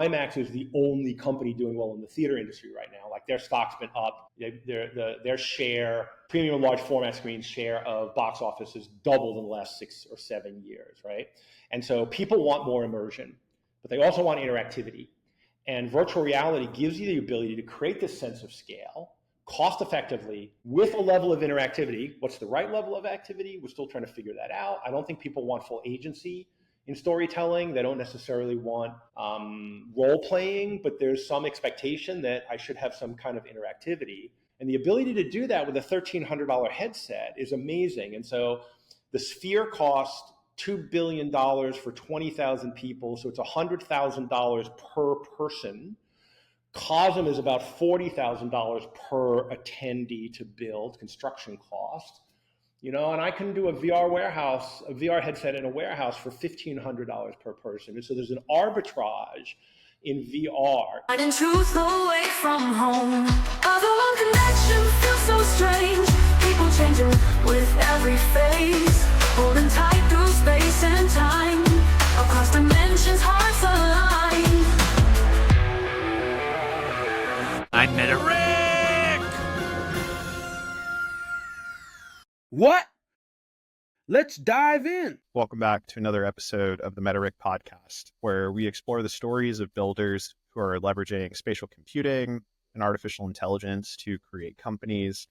IMAX is the only company doing well in the theater industry right now. Like their stock's been up. Their share, premium and large format screens share of box office has doubled in the last 6 or 7 years, right? And so people want more immersion, but they also want interactivity. And virtual reality gives you the ability to create this sense of scale cost effectively with a level of interactivity. What's the right level of activity? We're still trying to figure that out. I don't think people want full agency in storytelling. They don't necessarily want role playing, but there's some expectation that I should have some kind of interactivity. And the ability to do that with a $1,300 headset is amazing. And so the Sphere cost $2 billion for 20,000 people. So it's $100,000 per person. Cosm is about $40,000 per attendee to build, construction cost. And I can do a VR headset in a warehouse for $1,500 per person. And so there's an arbitrage in VR. In truth, away from home. Other connection feels so strange. People changing with every phase, holding tight through space and time. Across dimensions, hearts align. I'm Rick. What? Let's dive in. Welcome back to another episode of the Rick podcast, where we explore the stories of builders who are leveraging spatial computing and artificial intelligence to create companies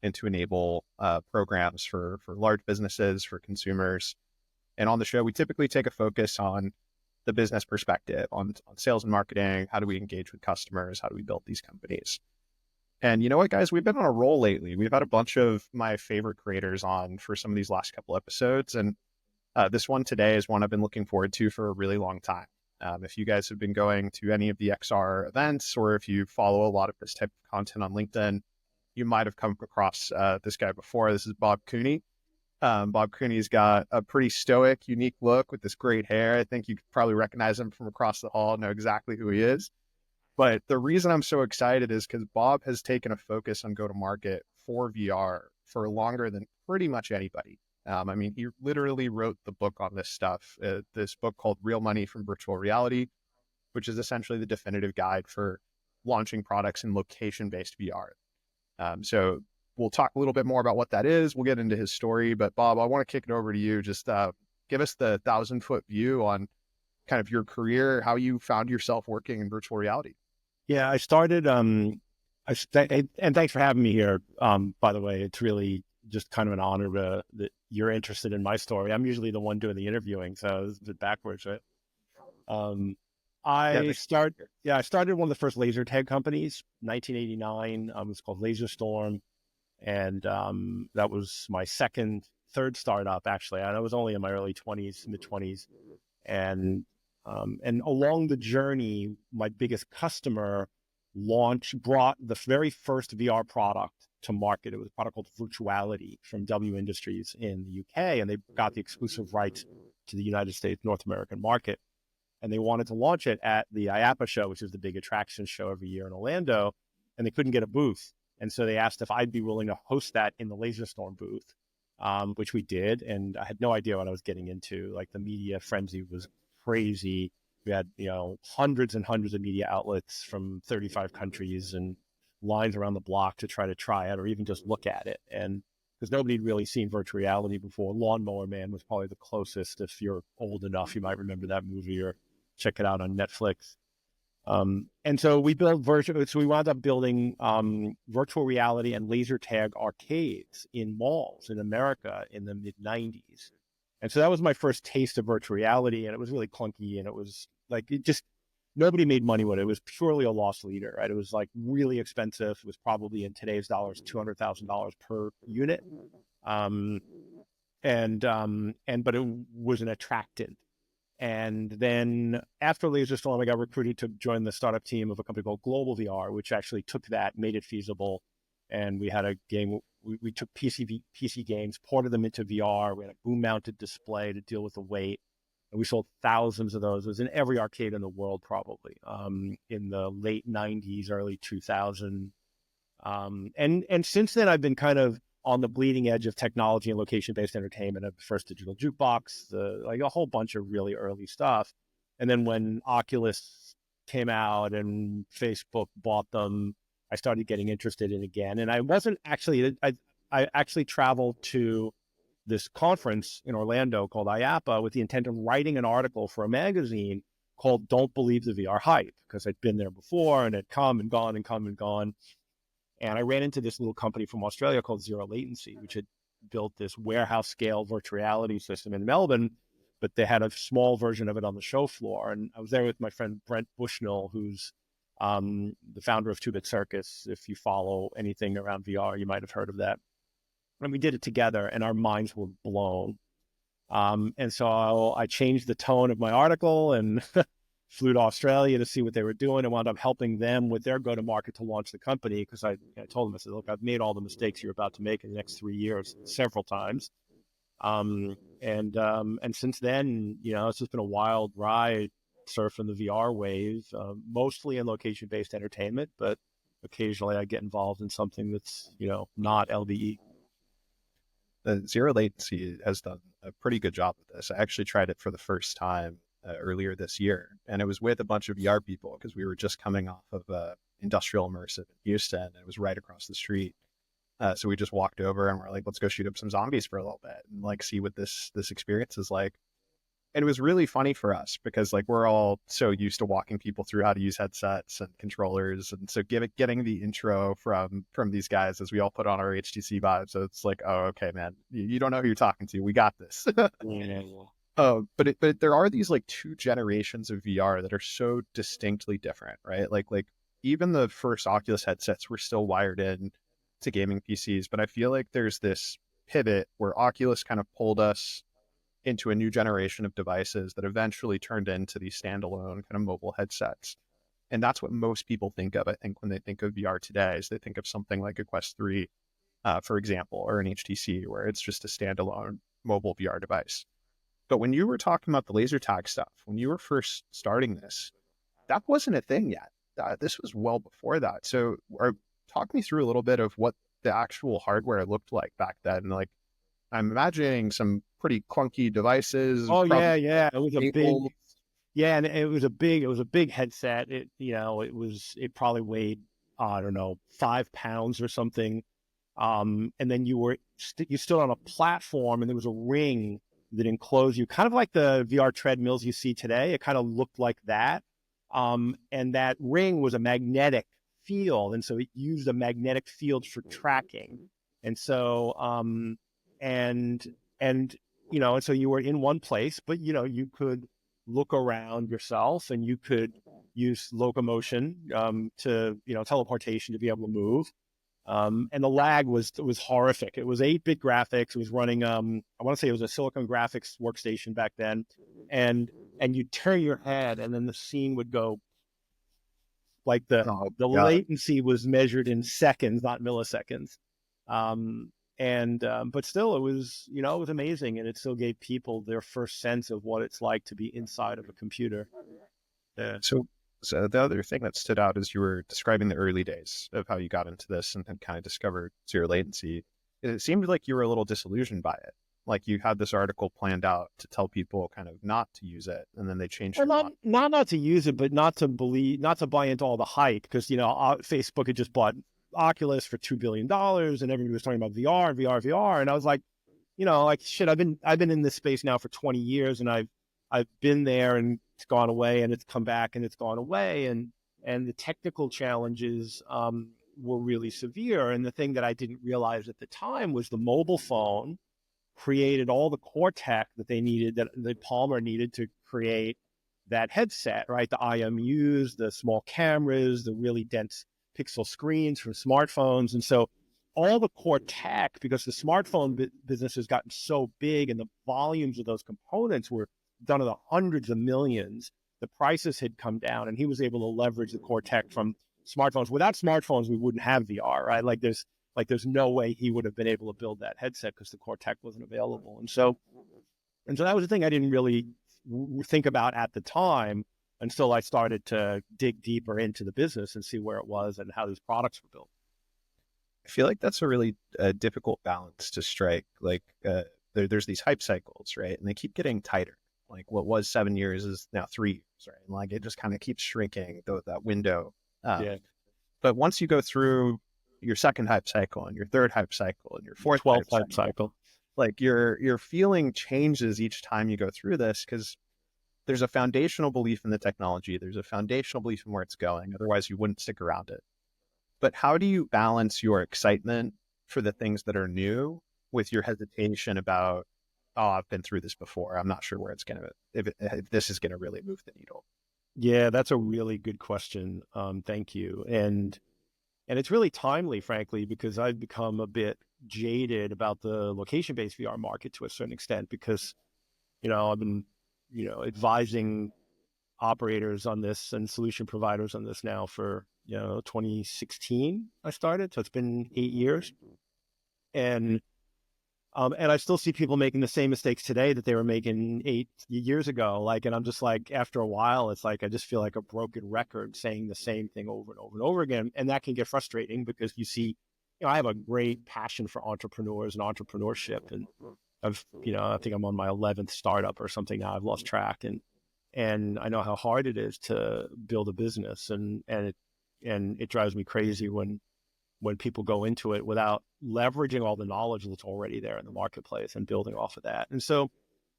and to enable programs for large businesses, for consumers. And on the show, we typically take a focus on the business perspective, on sales and marketing. How do we engage with customers? How do we build these companies? And you know what, guys, we've been on a roll lately. We've had a bunch of my favorite creators on for some of these last couple episodes. And this one today is one I've been looking forward to for a really long time. If you guys have been going to any of the XR events, or if you follow a lot of this type of content on LinkedIn, you might have come across this guy before. This is Bob Cooney. Bob Cooney's got a pretty stoic, unique look with this great hair. I think you could probably recognize him from across the hall, know exactly who he is. But the reason I'm so excited is because Bob has taken a focus on go-to-market for VR for longer than pretty much anybody. He literally wrote the book on this stuff, this book called Real Money from Virtual Reality, which is essentially the definitive guide for launching products in location-based VR. So we'll talk a little bit more about what that is. We'll get into his story. But Bob, I want to kick it over to you. Just give us the 1,000-foot view on kind of your career, how you found yourself working in virtual reality. Yeah, I started, and thanks for having me here. By the way, it's really just kind of an honor that you're interested in my story. I'm usually the one doing the interviewing, so it's a bit backwards, right? I started one of the first laser tag companies, 1989. It was called LaserStorm. And that was my third startup, actually. I was only in my early 20s, mid-20s. And along the journey, my biggest customer brought the very first VR product to market. It was a product called Virtuality from W Industries in the UK. And they got the exclusive rights to the United States, North American market. And they wanted to launch it at the IAAPA show, which is the big attraction show every year in Orlando. And they couldn't get a booth. And so they asked if I'd be willing to host that in the LaserStorm booth, which we did. And I had no idea what I was getting into. Like, the media frenzy was crazy. We had, hundreds and hundreds of media outlets from 35 countries and lines around the block to try it or even just look at it. And because nobody had really seen virtual reality before. Lawnmower Man was probably the closest. If you're old enough, you might remember that movie or check it out on Netflix. And so we wound up building virtual reality and laser tag arcades in malls in America in the mid-90s. And so that was my first taste of virtual reality, and it was really clunky, and it was like, nobody made money with it. It was purely a loss leader, right? It was like really expensive. It was probably in today's dollars, $200,000 per unit. But it was an attractant. And then after LaserStorm, I got recruited to join the startup team of a company called Global VR, which actually took that, made it feasible. And we had a game, we took PC games, ported them into VR. We had a boom-mounted display to deal with the weight. And we sold thousands of those. It was in every arcade in the world, probably, in the late 90s, early 2000s. And since then, I've been kind of on the bleeding edge of technology and location-based entertainment, of the first digital jukebox, a whole bunch of really early stuff. And then when Oculus came out and Facebook bought them, I started getting interested in it again. And I wasn't actually, I actually traveled to this conference in Orlando called IAPA with the intent of writing an article for a magazine called Don't Believe the VR Hype, because I'd been there before and had come and gone and come and gone. And I ran into this little company from Australia called Zero Latency, which had built this warehouse scale virtual reality system in Melbourne, but they had a small version of it on the show floor. And I was there with my friend Brent Bushnell, who's the founder of 2-Bit Circus. If you follow anything around VR, you might have heard of that. And we did it together, and our minds were blown. And so I changed the tone of my article and flew to Australia to see what they were doing, and wound up helping them with their go-to-market to launch the company, because I told them, I said, look, I've made all the mistakes you're about to make in the next 3 years several times. And since then, it's just been a wild ride surfing the VR wave, mostly in location-based entertainment, but occasionally I get involved in something that's, not LBE. The Zero Latency has done a pretty good job with this. I actually tried it for the first time earlier this year, and it was with a bunch of VR people, because we were just coming off of Industrial Immersive in Houston, and it was right across the street. So we just walked over and we're like, let's go shoot up some zombies for a little bit and like see what this experience is like. And it was really funny for us, because like we're all so used to walking people through how to use headsets and controllers, and so getting the intro from these guys as we all put on our HTC vibes. So it's like, oh, okay, man, you don't know who you're talking to. We got this. But there are these like 2 generations of VR that are so distinctly different, right? Like even the first Oculus headsets were still wired in to gaming PCs, but I feel like there's this pivot where Oculus kind of pulled us into a new generation of devices that eventually turned into these standalone kind of mobile headsets. And that's what most people think of, I think, when they think of VR today, is they think of something like a Quest 3, for example, or an HTC, where it's just a standalone mobile VR device. But when you were talking about the laser tag stuff, when you were first starting this, that wasn't a thing yet. This was well before that. So talk me through a little bit of what the actual hardware looked like back then. Like, I'm imagining some pretty clunky devices. Oh yeah. It was a big, and it was a big headset. It probably weighed, I don't know, 5 pounds or something. And then you stood on a platform, and there was a ring that enclosed you, kind of like the VR treadmills you see today. It kind of looked like that. And that ring was a magnetic field, and so it used a magnetic field for tracking. And so, and so you were in one place, but you could look around yourself, and you could use locomotion, to teleportation to be able to move. And the lag was horrific. It was 8-bit graphics. It was running, I want to say it was a Silicon Graphics workstation back then. And you turn your head, and then the scene would go, like the latency was measured in seconds, not milliseconds. But still, it was amazing, and it still gave people their first sense of what it's like to be inside of a computer. Yeah. So the other thing that stood out as you were describing the early days of how you got into this and kind of discovered Zero Latency, it seemed like you were a little disillusioned by it. Like you had this article planned out to tell people kind of not to use it, and then they changed your mind. Not to use it, but not to buy into all the hype, because Facebook had just bought Oculus for $2 billion, and everybody was talking about VR and VR, and I was like, shit, I've been in this space now for 20 years, and I've been there, and it's gone away, and it's come back, and it's gone away, and the technical challenges were really severe. And the thing that I didn't realize at the time was the mobile phone created all the core tech that they needed, that the Palmer needed to create that headset, right? The IMUs, the small cameras, the really dense pixel screens from smartphones. And so all the core tech, because the smartphone business has gotten so big, and the volumes of those components were done in the hundreds of millions, the prices had come down, and he was able to leverage the core tech from smartphones. Without smartphones, we wouldn't have VR, right? Like there's no way he would have been able to build that headset, because the core tech wasn't available. And so that was the thing I didn't really think about at the time, until I started to dig deeper into the business and see where it was and how these products were built. I feel like that's a really difficult balance to strike. Like there's these hype cycles, right? And they keep getting tighter. Like what was 7 years is now 3 years, right? And like it just kind of keeps shrinking that window. Yeah. But once you go through your second hype cycle and your third hype cycle and your fourth 12th hype hype cycle. like your feeling changes each time you go through this, because there's a foundational belief in the technology. There's a foundational belief in where it's going. Otherwise, you wouldn't stick around it. But how do you balance your excitement for the things that are new with your hesitation about, oh, I've been through this before. I'm not sure where it's going to, if this is going to really move the needle. Yeah, that's a really good question. Thank you. And it's really timely, frankly, because I've become a bit jaded about the location-based VR market to a certain extent because, I've been, advising operators on this and solution providers on this now for, 2016 I started. So it's been 8 years. And I still see people making the same mistakes today that they were making 8 years ago. Like, and I'm just like, after a while, it's like, I just feel like a broken record saying the same thing over and over and over again. And that can get frustrating because you see, I have a great passion for entrepreneurs and entrepreneurship. And I've, I think I'm on my 11th startup or something now. I've lost track. And I know how hard it is to build a business. And it drives me crazy when people go into it without leveraging all the knowledge that's already there in the marketplace and building off of that. And so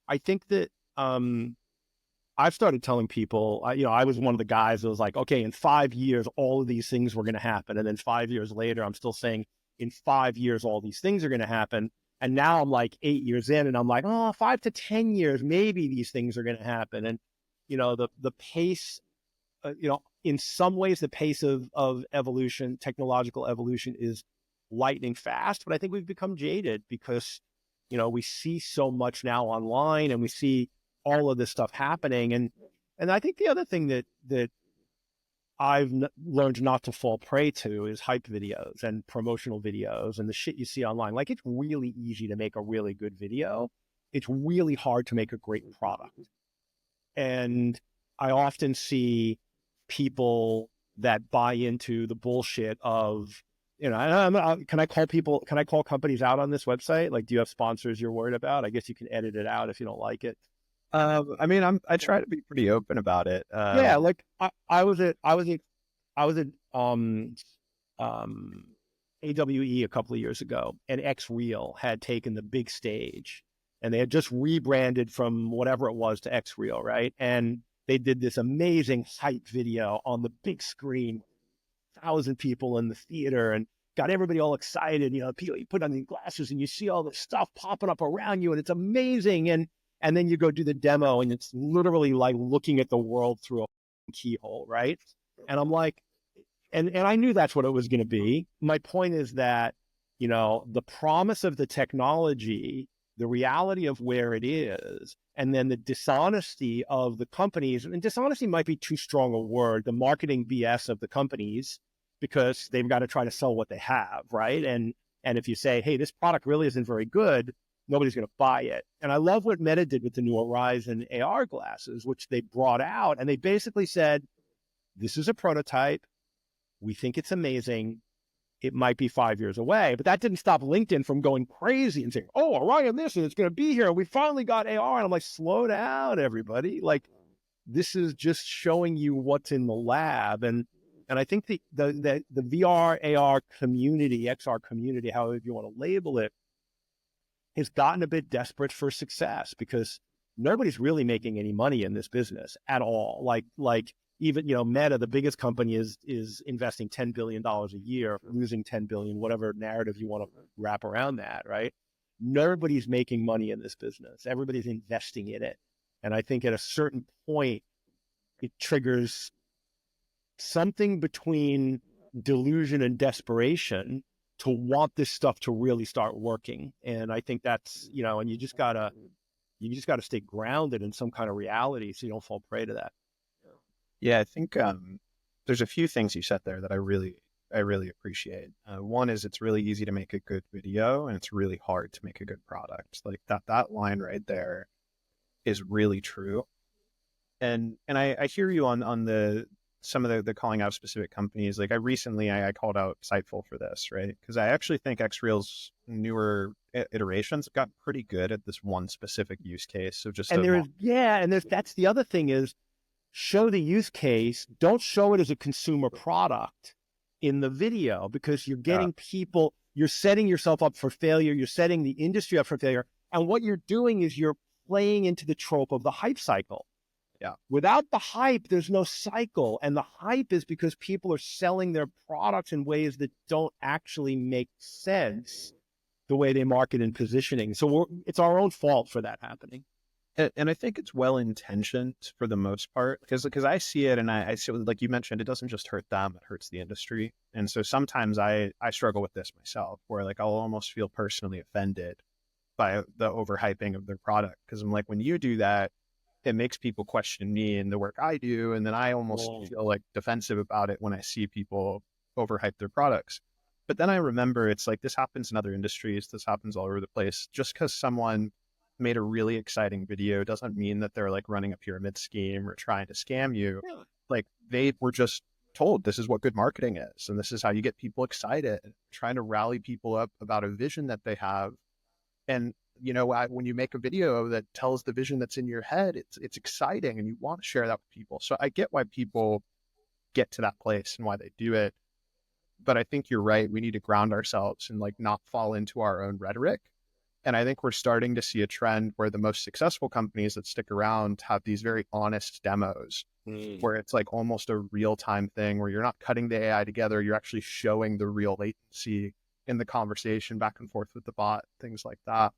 I think that I've started telling people, I was one of the guys that was like, okay, in 5 years, all of these things were going to happen. And then 5 years later, I'm still saying in 5 years, all these things are going to happen. And now I'm like 8 years in and I'm like, 5 to 10 years, maybe these things are going to happen. And, the pace, in some ways, the pace of evolution, technological evolution is lightning fast, but I think we've become jaded because, we see so much now online and we see all of this stuff happening. And I think the other thing that I've learned not to fall prey to is hype videos and promotional videos and the shit you see online. Like, it's really easy to make a really good video. It's really hard to make a great product. And I often see people that buy into the bullshit of, can I call companies out on this website? Like, do you have sponsors you're worried about? I guess you can edit it out if you don't like it. I try to be pretty open about it. Yeah. Like I was at AWE a couple of years ago, and XReal had taken the big stage and they had just rebranded from whatever it was to XReal. Right. And they did this amazing hype video on the big screen, 1,000 people in the theater, and got everybody all excited. People, you put on these glasses and you see all this stuff popping up around you, and it's amazing. And then you go do the demo, and it's literally like looking at the world through a keyhole, right? And I'm like, and I knew that's what it was going to be. My point is that, the promise of the technology, the reality of where it is, and then the dishonesty of the companies, and dishonesty might be too strong a word, the marketing BS of the companies, because they've got to try to sell what they have, right? And if you say, hey, this product really isn't very good, nobody's going to buy it. And I love what Meta did with the new Horizon AR glasses, which they brought out, and they basically said, this is a prototype. We think it's amazing. It might be 5 years away, but that didn't stop LinkedIn from going crazy and saying, oh, Orion this, and it's going to be here. We finally got AR. And I'm like, slow down, everybody. Like, this is just showing you what's in the lab. And I think the VR, AR community, XR community, however you want to label it, has gotten a bit desperate for success because nobody's really making any money in this business at all. Like even, Meta, the biggest company, is investing $10 billion a year, losing 10 billion, whatever narrative you want to wrap around that, right? Nobody's making money in this business. Everybody's investing in it. And I think at a certain point, it triggers something between delusion and desperation to want this stuff to really start working. And I think that's, and you just gotta stay grounded in some kind of reality so you don't fall prey to that. Yeah, I think there's a few things you said there that I really appreciate. One is it's really easy to make a good video, and it's really hard to make a good product. Like that line right there is really true. And I hear you on some of the calling out specific companies. Like I recently called out Sightful for this, right? Because I actually think XReal's newer iterations have gotten pretty good at this one specific use case. So just And a that's the other thing is show the use case. Don't show it as a consumer product in the video, because you're getting people, you're setting yourself up for failure. You're setting the industry up for failure. And what you're doing is you're playing into the trope of the hype cycle. Yeah. Without the hype, there's no cycle. And the hype is because people are selling their products in ways that don't actually make sense the way they market and positioning. So it's our own fault for that happening. And I think it's well intentioned for the most part, because I see it, and I see, like you mentioned, it doesn't just hurt them, it hurts the industry. And so sometimes I struggle with this myself, where like I'll almost feel personally offended by the overhyping of their product, because I'm like, when you do that, it makes people question me and the work I do, and then I almost feel like defensive about it when I see people overhype their products. But then I remember it's like this happens in other industries, this happens all over the place. Just because someone made a really exciting video doesn't mean that they're like running a pyramid scheme or trying to scam you. Really? Like they were just told this is what good marketing is, and this is how you get people excited, trying to rally people up about a vision that they have. And you know, when you make a video that tells the vision that's in your head, it's exciting and you want to share that with people. So I get why people get to that place and why they do it. But I think you're right. We need to ground ourselves and like not fall into our own rhetoric. And I think we're starting to see a trend where the most successful companies that stick around have these very honest demos where it's like almost a real-time thing where you're not cutting the AI together. You're actually showing the real latency in the conversation back and forth with the bot, things like that.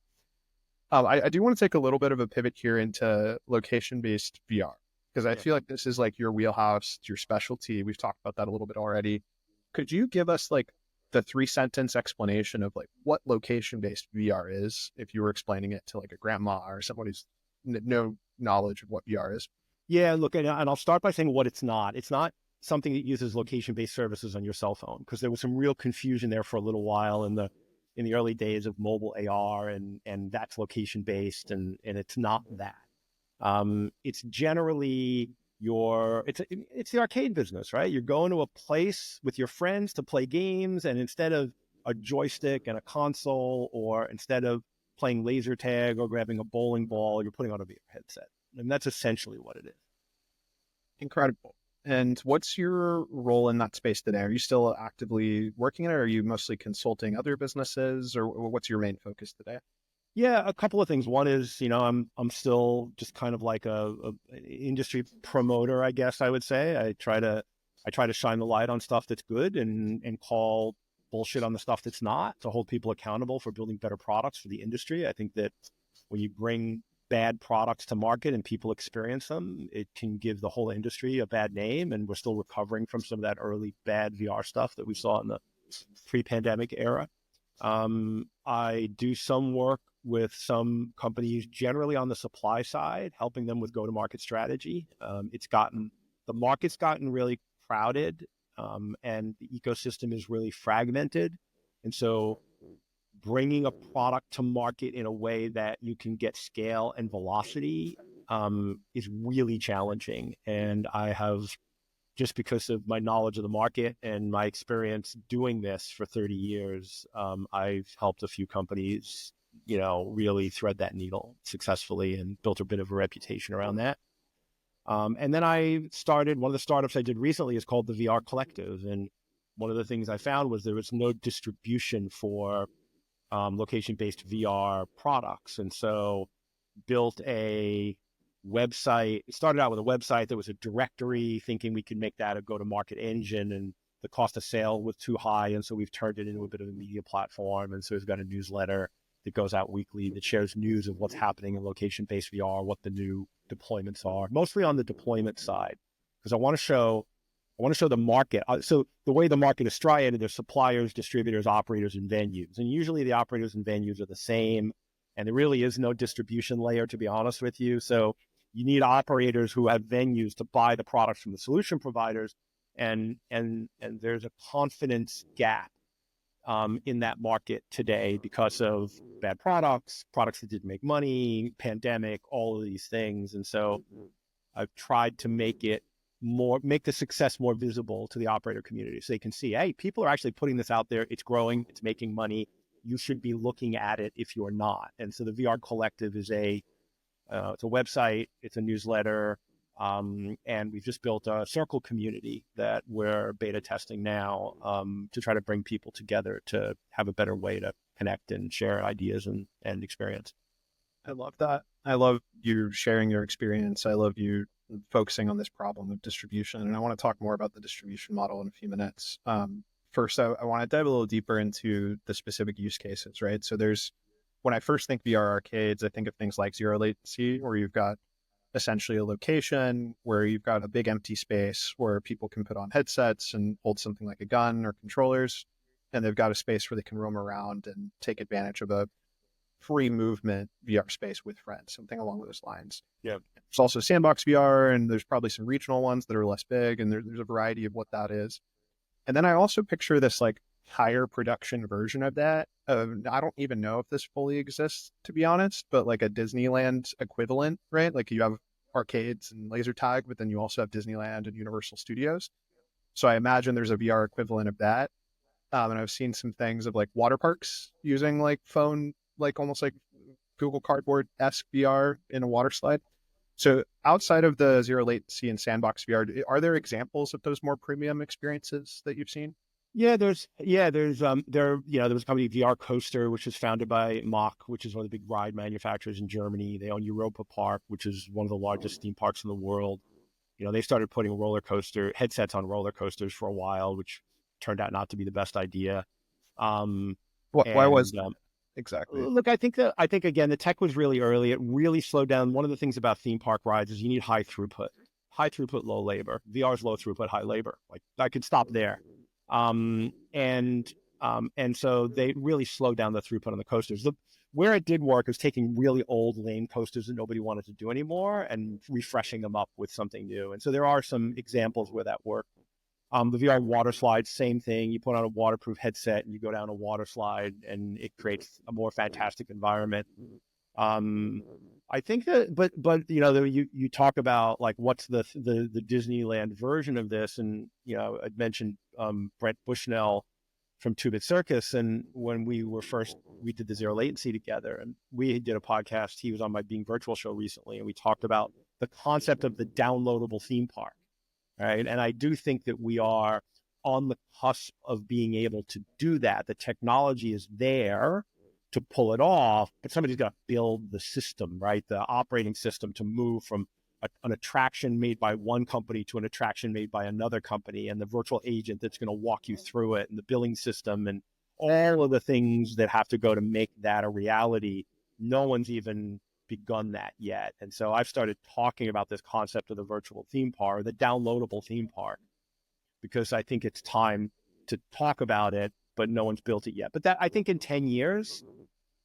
I do want to take a little bit of a pivot here into location-based VR, because I feel like this is like your wheelhouse, your specialty. We've talked about that a little bit already. Could you give us like the 3-sentence explanation of like what location-based VR is, if you were explaining it to like a grandma or someone who's no knowledge of what VR is? Yeah, look, and I'll start by saying what it's not. It's not something that uses location-based services on your cell phone, because there was some real confusion there for a little while in the early days of mobile AR, and that's location-based, and it's not that. It's generally it's the arcade business, right? You're going to a place with your friends to play games, and instead of a joystick and a console, or instead of playing laser tag or grabbing a bowling ball, you're putting on a VR headset. And that's essentially what it is. Incredible. And what's your role in that space today? Are you still actively working in it, or are you mostly consulting other businesses, or what's your main focus today? Yeah, a couple of things. One is, I'm still just kind of like a industry promoter, I guess I would say. I try to shine the light on stuff that's good and call bullshit on the stuff that's not, to hold people accountable for building better products for the industry. I think that when you bring bad products to market and people experience them, it can give the whole industry a bad name. And we're still recovering from some of that early bad VR stuff that we saw in the pre-pandemic era. I do some work with some companies, generally on the supply side, helping them with go-to-market strategy. The market's gotten really crowded, and the ecosystem is really fragmented. And so bringing a product to market in a way that you can get scale and velocity is really challenging. And I have, just because of my knowledge of the market and my experience doing this for 30 years, I've helped a few companies, really thread that needle successfully and built a bit of a reputation around that. And then I started, one of the startups I did recently is called the VR Collective. And one of the things I found was there was no distribution for location-based VR products. And so built a website. It started out with a website that was a directory, thinking we could make that a go-to-market engine, and the cost of sale was too high. And so we've turned it into a bit of a media platform. And so we've got a newsletter that goes out weekly that shares news of what's happening in location-based VR, what the new deployments are, mostly on the deployment side, because I want to show the market. So the way the market is striated, there's suppliers, distributors, operators, and venues. And usually the operators and venues are the same. And there really is no distribution layer, to be honest with you. So you need operators who have venues to buy the products from the solution providers. And there's a confidence gap in that market today because of bad products that didn't make money, pandemic, all of these things. And so I've tried to make the success more visible to the operator community, so they can see, hey, people are actually putting this out there. It's growing. It's making money. you should be looking at it if you're not. And so the VR Collective is it's a website, it's a newsletter, and we've just built a circle community that we're beta testing now to try to bring people together to have a better way to connect and share ideas and experience. I love that. I love you sharing your experience. I love you focusing on this problem of distribution. And I want to talk more about the distribution model in a few minutes. First, I want to dive a little deeper into the specific use cases, right? So when I first think VR arcades, I think of things like zero latency, where you've got essentially a location where you've got a big empty space where people can put on headsets and hold something like a gun or controllers. And they've got a space where they can roam around and take advantage of a free movement VR space with friends, something along those lines. Yeah. There's also sandbox VR, and there's probably some regional ones that are less big, and there's a variety of what that is. And then I also picture this like higher production version of that. I don't even know if this fully exists, to be honest, but like a Disneyland equivalent, right? Like you have arcades and laser tag, but then you also have Disneyland and Universal Studios. So I imagine there's a VR equivalent of that. And I've seen some things of like water parks using like phone, like almost like Google Cardboard-esque VR in a water slide. So outside of the zero latency and sandbox VR, are there examples of those more premium experiences that you've seen? There was a company, VR Coaster, which was founded by Mach, which is one of the big ride manufacturers in Germany. They own Europa Park, which is one of the largest theme parks in the world. They started putting roller coaster headsets on roller coasters for a while, which turned out not to be the best idea. Why was exactly? Look, I think again, the tech was really early. It really slowed down. One of the things about theme park rides is you need high throughput, low labor. VR is low throughput, high labor. Like I could stop there. And so they really slowed down the throughput on the coasters. Where it did work was taking really old lame coasters that nobody wanted to do anymore and refreshing them up with something new. And so there are some examples where that worked. The VR water slide, same thing. You put on a waterproof headset and you go down a water slide and it creates a more fantastic environment. I think that, but you talk about like what's the Disneyland version of this, and I'd mentioned Brent Bushnell from Two Bit Circus, and when we did the zero latency together, and we did a podcast. He was on my Being Virtual show recently, and we talked about the concept of the downloadable theme park, right? And I do think that we are on the cusp of being able to do that. The technology is there to pull it off, but somebody's got to build the system, right? The operating system to move from an attraction made by one company to an attraction made by another company, and the virtual agent that's going to walk you through it, and the billing system, and all of the things that have to go to make that a reality. No one's even begun that yet. And so I've started talking about this concept of the virtual theme park, the downloadable theme park, because I think it's time to talk about it, but no one's built it yet. But that, I think in 10 years,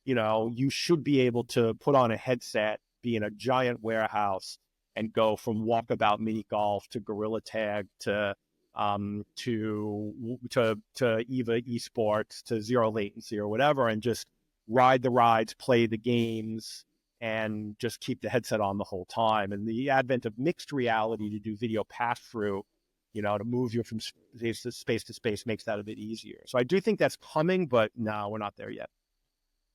you should be able to put on a headset, be in a giant warehouse, and go from walkabout mini golf to gorilla tag to EVA esports to zero latency or whatever, and just ride the rides, play the games, and just keep the headset on the whole time. And the advent of mixed reality to do video pass through, to move you from space to space makes that a bit easier. So I do think that's coming, but no, we're not there yet.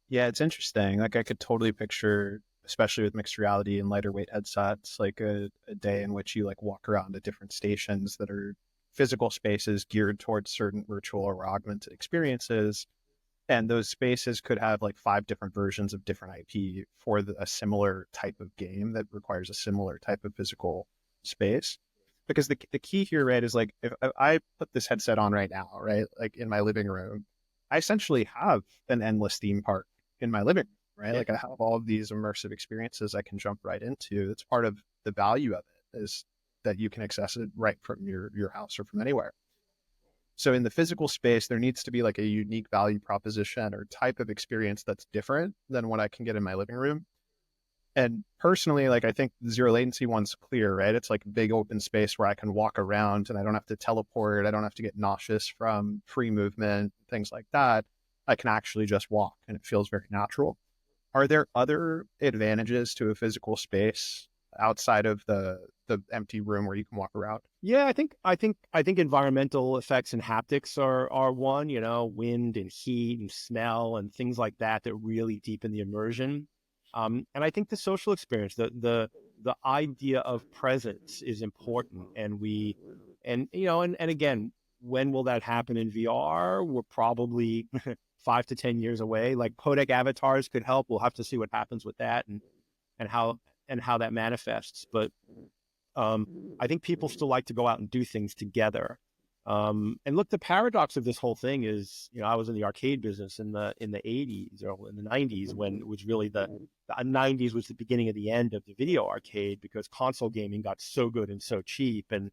Yeah, it's interesting. Like I could totally picture, especially with mixed reality and lighter weight headsets, like a day in which you like walk around to different stations that are physical spaces geared towards certain virtual or augmented experiences. And those spaces could have like 5 different versions of different IP for a similar type of game that requires a similar type of physical space. Because the key here, right, is like if I put this headset on right now, right, like in my living room, I essentially have an endless theme park in my living room, right? Yeah. Like I have all of these immersive experiences I can jump right into. It's part of the value of it, is that you can access it right from your house or from anywhere. So in the physical space, there needs to be like a unique value proposition or type of experience that's different than what I can get in my living room. And personally, like I think the zero latency one's clear, right? It's like a big open space where I can walk around and I don't have to teleport. I don't have to get nauseous from free movement, things like that. I can actually just walk and it feels very natural. Are there other advantages to a physical space outside of the the empty room where you can walk around? Yeah, I think environmental effects and haptics are one, wind and heat and smell and things like that that really deepen the immersion. And I think the social experience, the idea of presence is important. And again, when will that happen in VR? We're probably 5 to 10 years away. Like codec avatars could help. We'll have to see what happens with that and how that manifests. But I think people still like to go out and do things together. And look, the paradox of this whole thing is, I was in the arcade business in the 80s or in the 90s, when it was really the 90s was the beginning of the end of the video arcade, because console gaming got so good and so cheap. And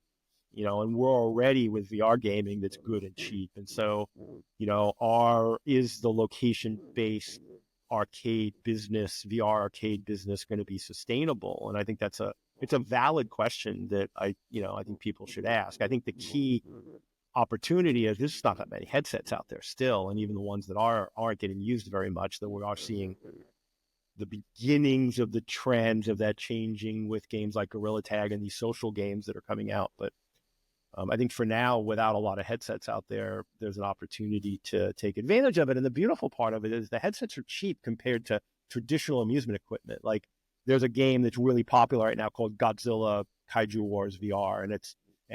we're already with VR gaming that's good and cheap. And so, is the location-based arcade business, VR arcade business, going to be sustainable? And I think it's a valid question that I think people should ask. I think the key opportunity is there's just not that many headsets out there still, and even the ones that aren't getting used very much. That we are seeing the beginnings of the trends of that changing with games like Gorilla Tag and these social games that are coming out. But I think for now, without a lot of headsets out there, there's an opportunity to take advantage of it. And the beautiful part of it is the headsets are cheap compared to traditional amusement equipment. Like there's a game that's really popular right now called Godzilla Kaiju Wars VR, and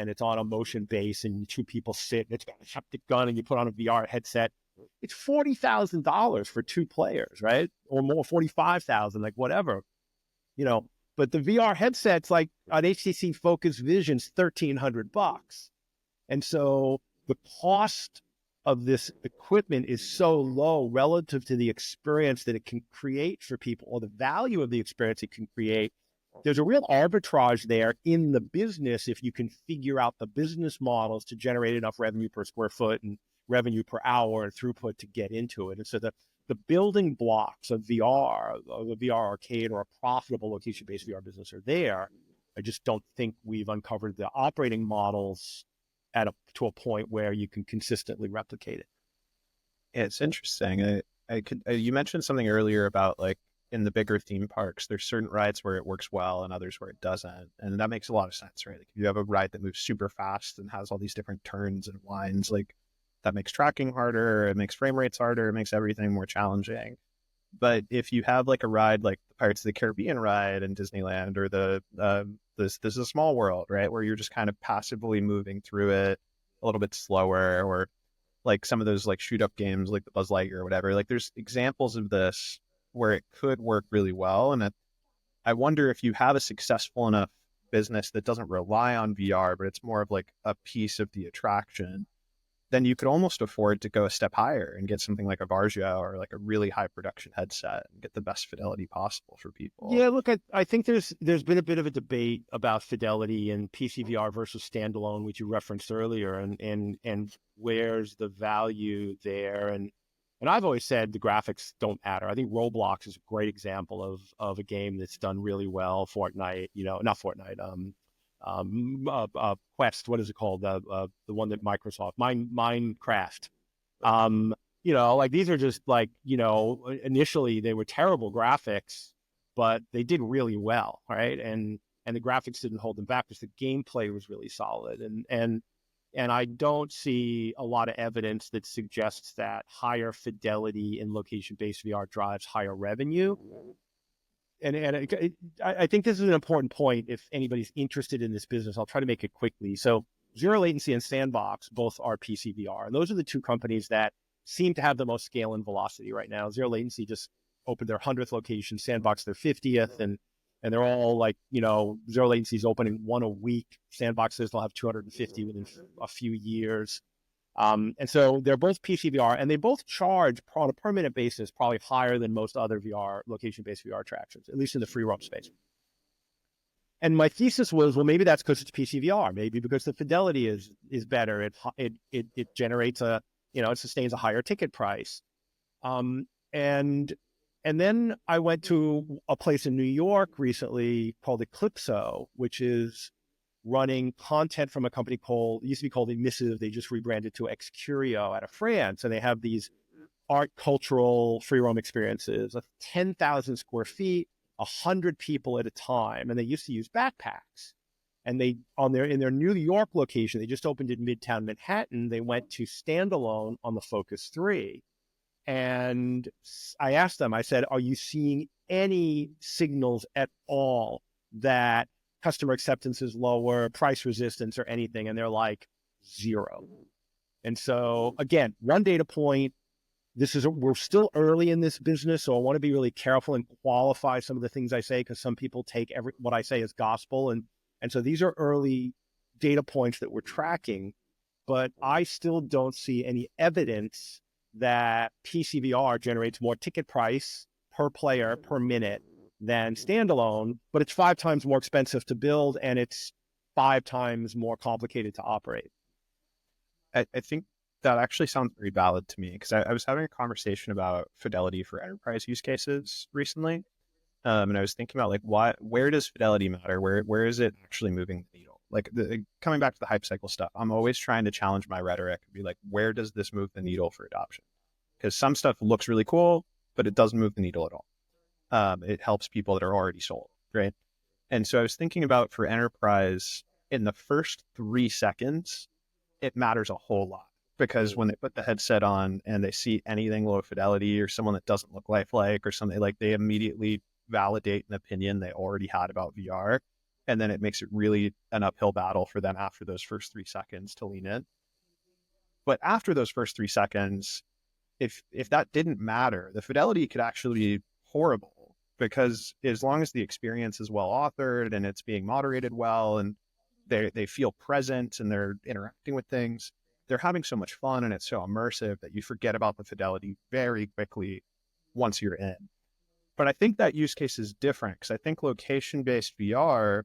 it's on a motion base, and two people sit, and it's got a haptic gun, and you put on a VR headset. It's $40,000 for two players, right? Or more, 45,000, like whatever, But the VR headsets, like on HTC Focus Vision's $1,300, and so the cost of this equipment is so low relative to the experience that it can create for people, or the value of the experience it can create. There's a real arbitrage there in the business if you can figure out the business models to generate enough revenue per square foot and revenue per hour and throughput to get into it. And so the building blocks of VR, or the VR arcade, or a profitable location-based VR business are there. I just don't think we've uncovered the operating models to a point where you can consistently replicate it. Yeah, it's interesting. You mentioned something earlier about like in the bigger theme parks, there's certain rides where it works well and others where it doesn't. And that makes a lot of sense, right? Like if you have a ride that moves super fast and has all these different turns and winds, like that makes tracking harder, it makes frame rates harder, it makes everything more challenging. But if you have like a ride like the Pirates of the Caribbean ride in Disneyland, or this is a Small World, right, where you're just kind of passively moving through it a little bit slower, or like some of those like shoot up games like the Buzz Lightyear or whatever, like there's examples of this where it could work really well. And I wonder if you have a successful enough business that doesn't rely on VR, but it's more of like a piece of the attraction, then you could almost afford to go a step higher and get something like a Varjo or like a really high production headset and get the best fidelity possible for people. Yeah, look, I think there's been a bit of a debate about fidelity and PCVR versus standalone, which you referenced earlier, and where's the value there. And I've always said the graphics don't matter. I think Roblox is a great example of a game that's done really well. Fortnite, not Fortnite, Quest, what is it called? The one that Microsoft, Minecraft. Like these are just like, initially they were terrible graphics, but they did really well, right? And the graphics didn't hold them back because the gameplay was really solid. And I don't see a lot of evidence that suggests that higher fidelity in location-based VR drives higher revenue. And I think this is an important point if anybody's interested in this business. I'll try to make it quickly. So Zero Latency and Sandbox both are PCVR. And those are the two companies that seem to have the most scale and velocity right now. Zero Latency just opened their 100th location, Sandbox their 50th, and they're all like, Zero Latency is opening one a week. Sandbox says they'll have 250 within a few years. And so they're both PCVR, and they both charge on a permanent basis probably higher than most other VR, location-based VR attractions, at least in the free roam space. And my thesis was, well, maybe that's because it's PCVR, maybe because the fidelity is better. It generates it sustains a higher ticket price. And then I went to a place in New York recently called Eclipso, which is running content from a company it used to be called Immersive. They just rebranded to Excurio out of France. And they have these art cultural free roam experiences of 10,000 square feet, 100 people at a time. And they used to use backpacks. And they in their New York location, they just opened in Midtown Manhattan. They went to standalone on the Focus 3. And I asked them, I said, are you seeing any signals at all that customer acceptance is lower, price resistance or anything? And they're like, zero. And so again, one data point, we're still early in this business. So I want to be really careful and qualify some of the things I say, because some people take what I say as gospel. And so these are early data points that we're tracking, but I still don't see any evidence that PCVR generates more ticket price per player per minute than standalone, but it's 5 times more expensive to build and it's 5 times more complicated to operate. I think that actually sounds very valid to me, because I was having a conversation about fidelity for enterprise use cases recently. And I was thinking about like, where does fidelity matter? Where is it actually moving the needle? Like coming back to the hype cycle stuff, I'm always trying to challenge my rhetoric and be like, where does this move the needle for adoption? Because some stuff looks really cool, but it doesn't move the needle at all. It helps people that are already sold, right? And so I was thinking about for enterprise, in the first 3 seconds, it matters a whole lot. Because when they put the headset on and they see anything low fidelity or someone that doesn't look lifelike or something, like they immediately validate an opinion they already had about VR. And then it makes it really an uphill battle for them after those first 3 seconds to lean in. But after those first 3 seconds, if that didn't matter, the fidelity could actually be horrible, because as long as the experience is well authored and it's being moderated well and they feel present and they're interacting with things, they're having so much fun and it's so immersive that you forget about the fidelity very quickly once you're in. But I think that use case is different, because I think location-based VR,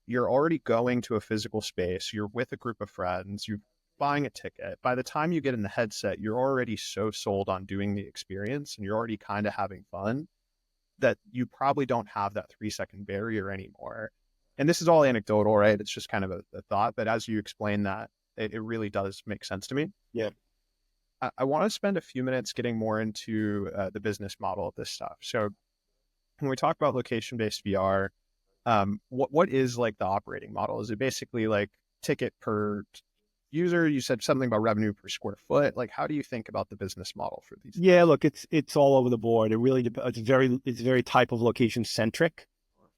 you're already going to a physical space, you're with a group of friends, you're buying a ticket. By the time you get in the headset, you're already so sold on doing the experience and you're already kind of having fun that you probably don't have that 3-second barrier anymore. And this is all anecdotal, right? It's just kind of a thought, but as you explain that, it really does make sense to me. Yeah. I want to spend a few minutes getting more into the business model of this stuff. So when we talk about location-based VR, what is like the operating model? Is it basically like ticket per user? You said something about revenue per square foot. Like, how do you think about the business model for these? Yeah, look, it's all over the board. It really it's very type of location centric.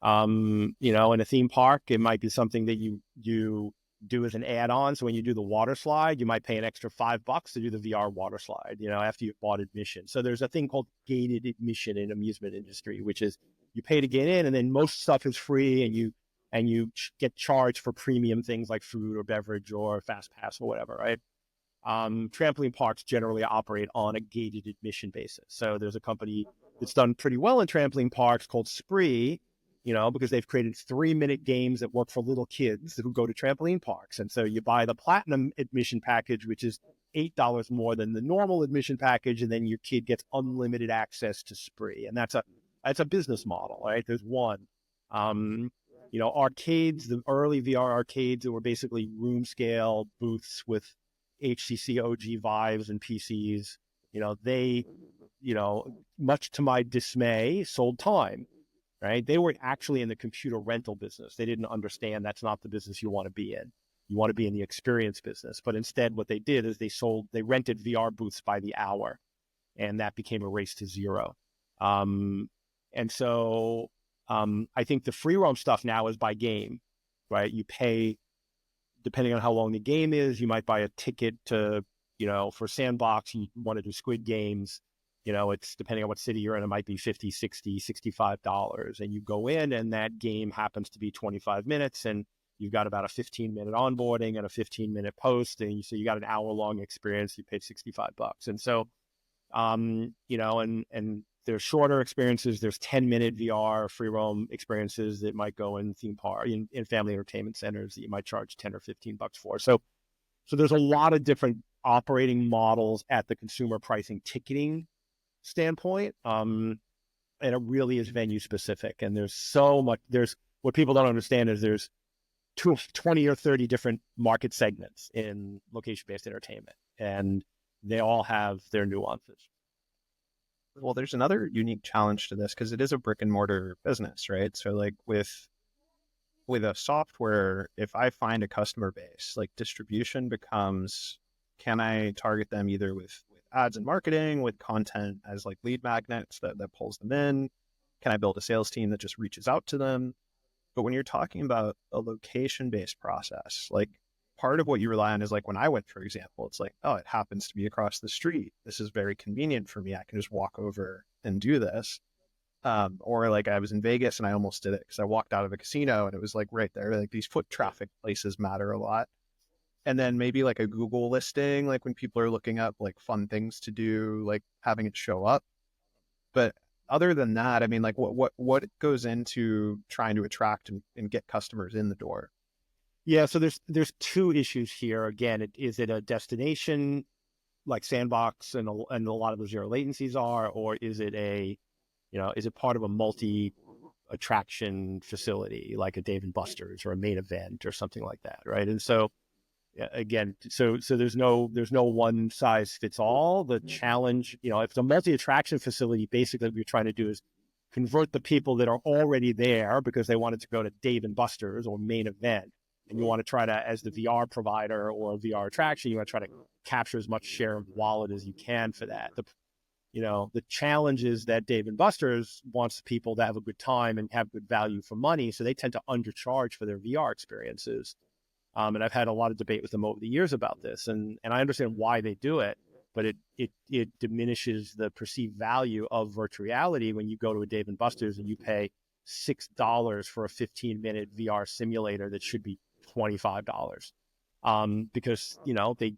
In a theme park, it might be something that you do as an add-on. So when you do the water slide, you might pay an extra $5 to do the VR water slide, after you've bought admission. So there's a thing called gated admission in amusement industry, which is you pay to get in and then most stuff is free and you get charged for premium things like food or beverage or fast pass or whatever, right? Trampoline parks generally operate on a gated admission basis. So there's a company that's done pretty well in trampoline parks called Spree, because they've created 3-minute games that work for little kids who go to trampoline parks. And so you buy the platinum admission package, which is $8 more than the normal admission package. And then your kid gets unlimited access to Spree. And that's a business model, right? There's one. Arcades, the early VR arcades that were basically room scale booths with HTC OG Vives and PCs, they, much to my dismay, sold time. Right? They were actually in the computer rental business. They didn't understand that's not the business you want to be in. You want to be in the experience business. But instead, what they did is they rented VR booths by the hour, and that became a race to zero. And so I think the free roam stuff now is by game, right? You pay, depending on how long the game is, you might buy a ticket to, for Sandbox, you want to do Squid Games. It's depending on what city you're in, it might be $50, $60, $65. And you go in and that game happens to be 25 minutes and you've got about a 15-minute onboarding and a 15-minute post. And so you got an hour-long experience, you paid $65. And so, and there's shorter experiences. There's 10-minute VR free roam experiences that might go in theme park, in family entertainment centers that you might charge 10 or $15 for. So there's a lot of different operating models at the consumer pricing ticketing standpoint, and it really is venue specific. And there's so much. What people don't understand is there's 20 or 30 different market segments in location-based entertainment, and they all have their nuances. Well, there's another unique challenge to this because it is a brick and mortar business, right? So like with with a software, if I find a customer base, like distribution becomes, can I target them either with ads and marketing, with content as like lead magnets that pulls them in? Can I build a sales team that just reaches out to them? But when you're talking about a location-based process, like part of what you rely on is like when I went, for example, it's like, oh, it happens to be across the street. This is very convenient for me. I can just walk over and do this. Or like I was in Vegas and I almost did it because I walked out of a casino and it was like right there. Like these foot traffic places matter a lot. And then maybe like a Google listing, like when people are looking up like fun things to do, like having it show up. But other than that, I mean, like what goes into trying to attract and get customers in the door? Yeah, so there's two issues here. Again, is it a destination like Sandbox and a lot of the zero latencies are, or is it is it part of a multi attraction facility like a Dave and Buster's or a Main Event or something like that, right? And so again, so there's no one size fits all. The challenge, if it's a multi attraction facility, basically what you're trying to do is convert the people that are already there because they wanted to go to Dave and Buster's or Main Event. And you want to try to, as the VR provider or VR attraction, you want to try to capture as much share of wallet as you can for that. The challenge is that Dave and Buster's wants people to have a good time and have good value for money. So they tend to undercharge for their VR experiences. And I've had a lot of debate with them over the years about this. And I understand why they do it, but it diminishes the perceived value of virtual reality when you go to a Dave and Buster's and you pay $6 for a 15-minute VR simulator that should be $25, because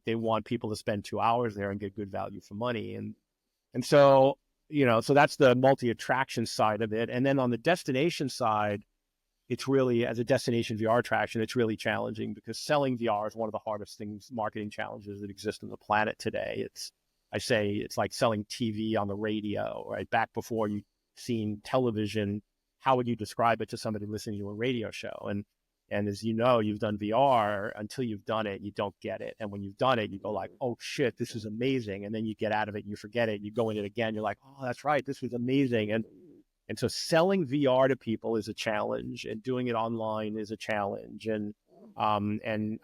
they want people to spend 2 hours there and get good value for money, and so so that's the multi-attraction side of it. And then on the destination side, it's really, as a destination VR attraction, it's really challenging because selling VR is one of the hardest marketing challenges that exist on the planet today. It's like selling TV on the radio, right? Back before you'd seen television, how would you describe it to somebody listening to a radio show? And as you know, you've done VR, until you've done it, you don't get it. And when you've done it, you go like, oh shit, this is amazing. And then you get out of it and you forget it. And you go in it again. You're like, oh, that's right. This was amazing. And so selling VR to people is a challenge, and doing it online is a challenge. And I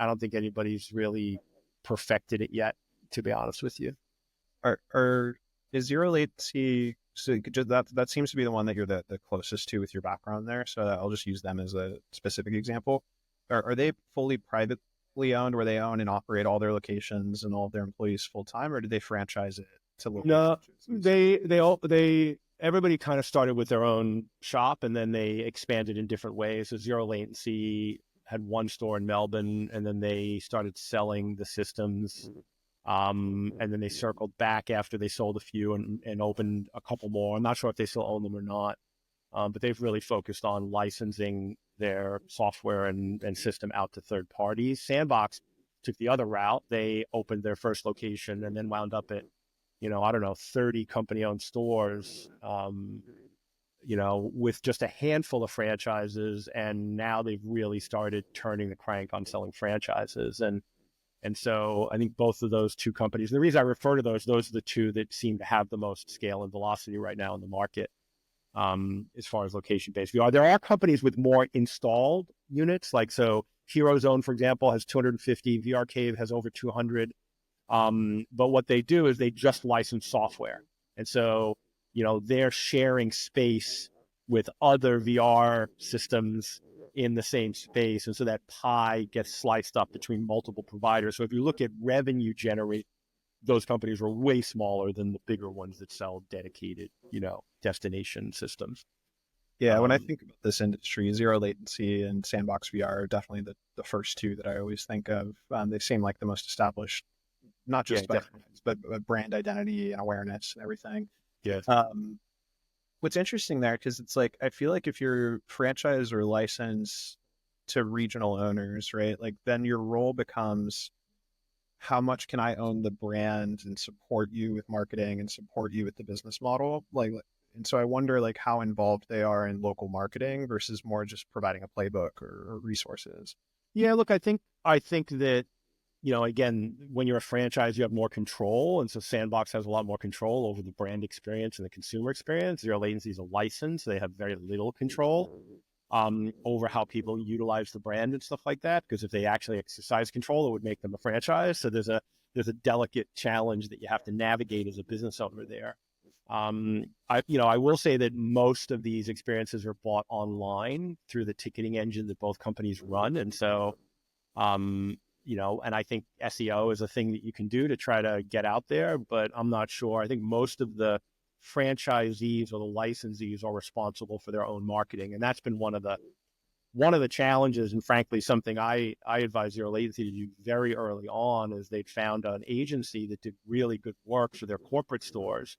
don't think anybody's really perfected it yet, to be honest with you. Is zero latency, so that seems to be the one that you're the closest to with your background there. So I'll just use them as a specific example. Are they fully privately owned, where they own and operate all their locations and all of their employees full time, or do they franchise it to local? No, everybody kind of started with their own shop and then they expanded in different ways. So Zero Latency had one store in Melbourne, and then they started selling the systems. And then they circled back after they sold a few and opened a couple more. I'm not sure if they still own them or not, but they've really focused on licensing their software and system out to third parties. Sandbox took the other route. They opened their first location and then wound up at 30 company-owned stores, with just a handful of franchises. And now they've really started turning the crank on selling franchises. And so I think both of those two companies, and the reason I refer to those are the two that seem to have the most scale and velocity right now in the market, as far as location-based VR. There are companies with more installed units, so Hero Zone, for example, has 250, VR Cave has over 200. But what they do is they just license software. And so, they're sharing space with other VR systems in the same space. And so that pie gets sliced up between multiple providers. So if you look at revenue generate, those companies are way smaller than the bigger ones that sell dedicated, destination systems. Yeah, when I think about this industry, Zero Latency and Sandbox VR are definitely the first two that I always think of. They seem like the most established, not just but brand identity and awareness and everything. Yeah. What's interesting there, because it's like, I feel like if you're franchise or license to regional owners, right, like then your role becomes, how much can I own the brand and support you with marketing and support you with the business model? And so I wonder how involved they are in local marketing versus more just providing a playbook or resources. Yeah, look, I think that, again, when you're a franchise, you have more control. And so Sandbox has a lot more control over the brand experience and the consumer experience. Zero Latency is a license. They have very little control. over how people utilize the brand and stuff like that. Because if they actually exercise control, it would make them a franchise. So there's a delicate challenge that you have to navigate as a business owner there. I will say that most of these experiences are bought online through the ticketing engine that both companies run. And so, and I think SEO is a thing that you can do to try to get out there, but I'm not sure. I think most of the franchisees or the licensees are responsible for their own marketing. And that's been one of the challenges, and frankly, something I advise Zero Latency to do very early on, is they'd found an agency that did really good work for their corporate stores.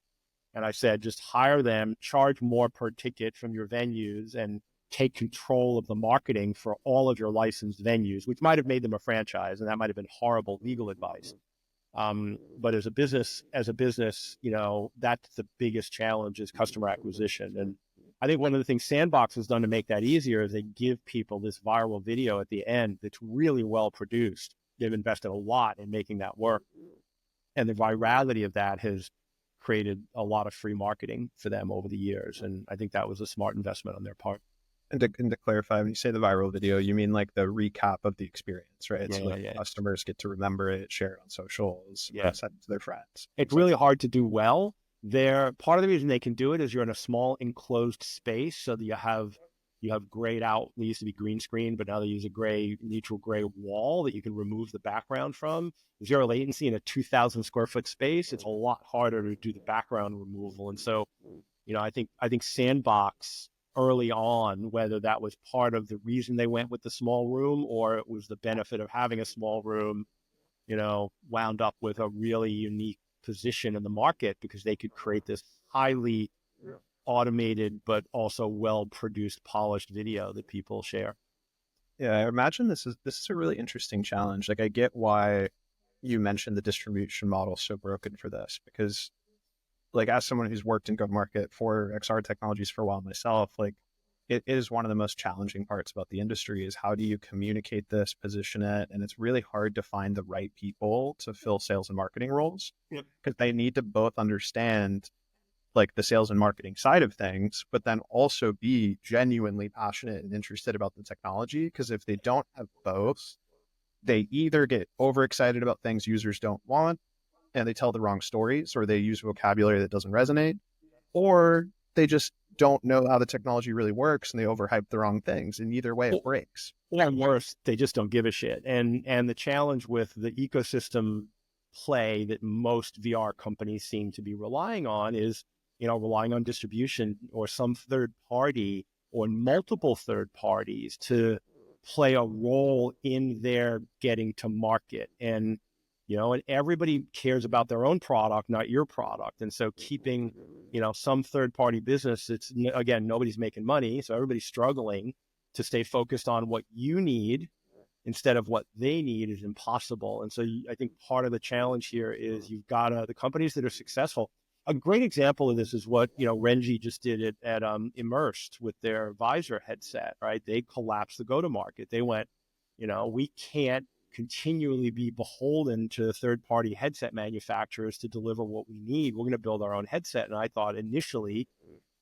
And I said, just hire them, charge more per ticket from your venues, and take control of the marketing for all of your licensed venues, which might have made them a franchise, and that might have been horrible legal advice. But as a business, that's the biggest challenge, is customer acquisition. And I think one of the things Sandbox has done to make that easier is they give people this viral video at the end that's really well produced. They've invested a lot in making that work. And the virality of that has created a lot of free marketing for them over the years. And I think that was a smart investment on their part. And to clarify, when you say the viral video, you mean like the recap of the experience, right? Yeah, So like customers get to remember it, share it on socials, send it to their friends. It's really hard to do well. Part of the reason they can do it is you're in a small enclosed space, so that you have grayed out. They used to be green screen, but now they use a neutral gray wall that you can remove the background from. Zero latency in a 2,000 square foot space, it's a lot harder to do the background removal. And so, I think Sandbox early on, whether that was part of the reason they went with the small room or it was the benefit of having a small room, wound up with a really unique position in the market, because they could create this highly automated but also well-produced, polished video that people share. Yeah, I imagine this is a really interesting challenge. Like, I get why you mentioned the distribution model so broken for this, because like, as someone who's worked in go-to-market for XR technologies for a while myself, like, it is one of the most challenging parts about the industry, is how do you communicate this, position it, and it's really hard to find the right people to fill sales and marketing roles, because they need to both understand like the sales and marketing side of things, but then also be genuinely passionate and interested about the technology. Because if they don't have both, they either get overexcited about things users don't want and they tell the wrong stories, or they use vocabulary that doesn't resonate, or they just don't know how the technology really works and they overhype the wrong things. And either way, it breaks. Or worse, they just don't give a shit. And the challenge with the ecosystem play that most VR companies seem to be relying on is, relying on distribution or some third party or multiple third parties to play a role in their getting to market. And, and everybody cares about their own product, not your product. And so keeping, some third party business, again, nobody's making money. So everybody's struggling to stay focused on what you need instead of what they need is impossible. And so I think part of the challenge here is you've got the companies that are successful. A great example of this is what, Renji just did at Immersed with their Visor headset, right? They collapsed the go-to-market. They went, we can't continually be beholden to third-party headset manufacturers to deliver what we need. We're going to build our own headset. And I thought initially,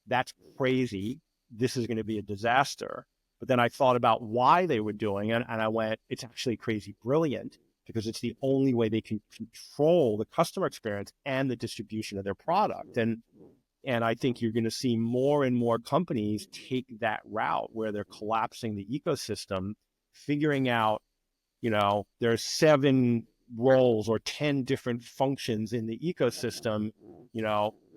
that's crazy. This is going to be a disaster. But then I thought about why they were doing it, and I went, it's actually crazy brilliant, because it's the only way they can control the customer experience and the distribution of their product. And I think you're going to see more and more companies take that route where they're collapsing the ecosystem, figuring out, there's 7 roles or 10 different functions in the ecosystem,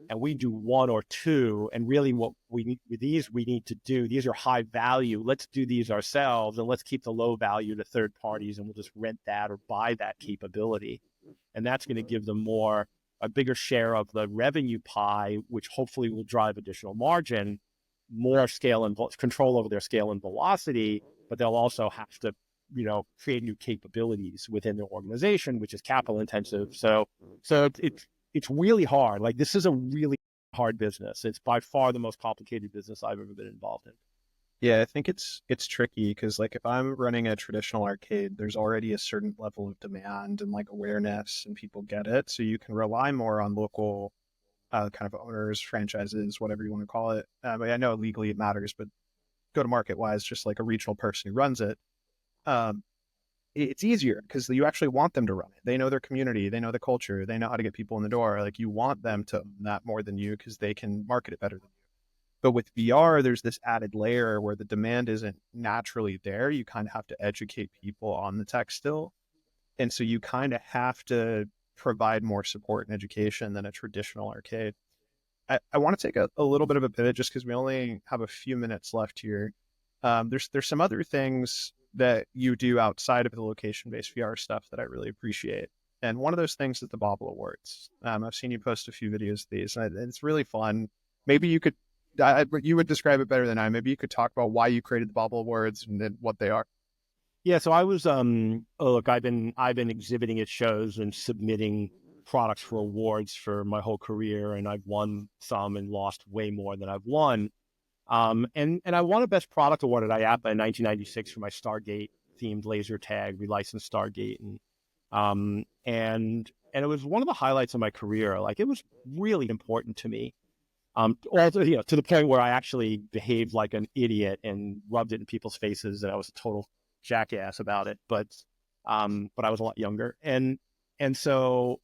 and we do 1 or 2. And really what we need with these, we need to do, these are high value. Let's do these ourselves, and let's keep the low value to third parties, and we'll just rent that or buy that capability. And that's going to give them a bigger share of the revenue pie, which hopefully will drive additional margin, more scale and control over their scale and velocity, but they'll also have to, create new capabilities within their organization, which is capital intensive. So it's really hard. Like, this is a really hard business. It's by far the most complicated business I've ever been involved in. Yeah, I think it's tricky, because like, if I'm running a traditional arcade, there's already a certain level of demand and like awareness, and people get it. So you can rely more on local kind of owners, franchises, whatever you want to call it. I know legally it matters, but go-to-market wise, just like a regional person who runs it, it's easier because you actually want them to run it. They know their community, they know the culture, they know how to get people in the door. Like you want them to own that more than you because they can market it better than you. But with VR, there's this added layer where the demand isn't naturally there. You kind of have to educate people on the tech still. And so you kind of have to provide more support and education than a traditional arcade. I want to take a little bit of a pivot just because we only have a few minutes left here. There's some other things that you do outside of the location-based VR stuff that I really appreciate. And one of those things is the Bobble Awards. I've seen you post a few videos of these, and it's really fun. Maybe you could, you would describe it better than I. Maybe you could talk about why you created the Bobble Awards and then what they are. Yeah, so I was look, I've been exhibiting at shows and submitting products for awards for my whole career, and I've won some and lost way more than I've won. And I won a Best Product Award at IAPA in 1996 for my Stargate themed laser tag. We licensed Stargate, and it was one of the highlights of my career. Like it was really important to me. Also, to the point where I actually behaved like an idiot and rubbed it in people's faces, and I was a total jackass about it. But I was a lot younger, and so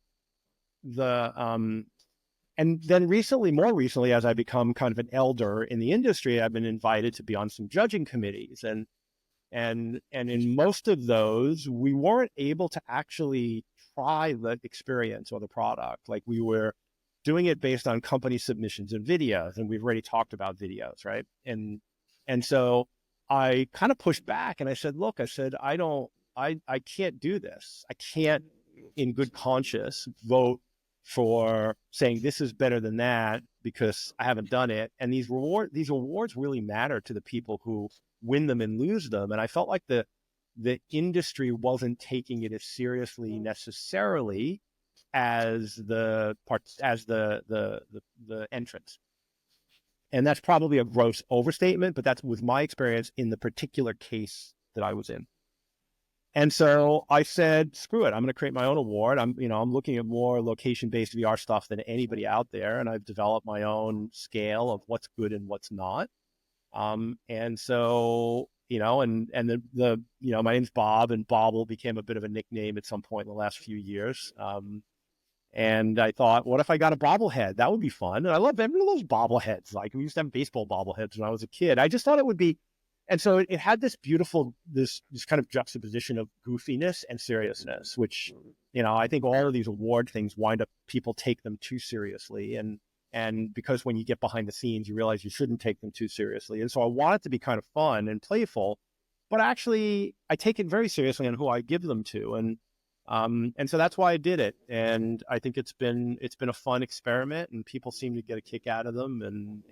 and then more recently, as I become kind of an elder in the industry, I've been invited to be on some judging committees, and in most of those, we weren't able to actually try the experience or the product. Like we were doing it based on company submissions and videos, and we've already talked about videos, right? And so I kind of pushed back and I said, look, I can't do this. I can't, in good conscience, vote for saying this is better than that because I haven't done it. And these awards really matter to the people who win them and lose them. And I felt like the industry wasn't taking it as seriously necessarily as the entrance. And that's probably a gross overstatement, but that was my experience in the particular case that I was in. And so I said, screw it, I'm going to create my own award. I'm looking at more location-based VR stuff than anybody out there. And I've developed my own scale of what's good and what's not. And so, my name's Bob, and Bobble became a bit of a nickname at some point in the last few years. And I thought, what if I got a bobblehead? That would be fun. And I love every one of those bobbleheads. Like we used to have baseball bobbleheads when I was a kid. I just thought it would be. And so it had this beautiful, this kind of juxtaposition of goofiness and seriousness, which, I think all of these award things wind up, people take them too seriously. And because when you get behind the scenes, you realize you shouldn't take them too seriously. And so I want it to be kind of fun and playful, but actually I take it very seriously on who I give them to. And so that's why I did it. And I think it's been a fun experiment, and people seem to get a kick out of them.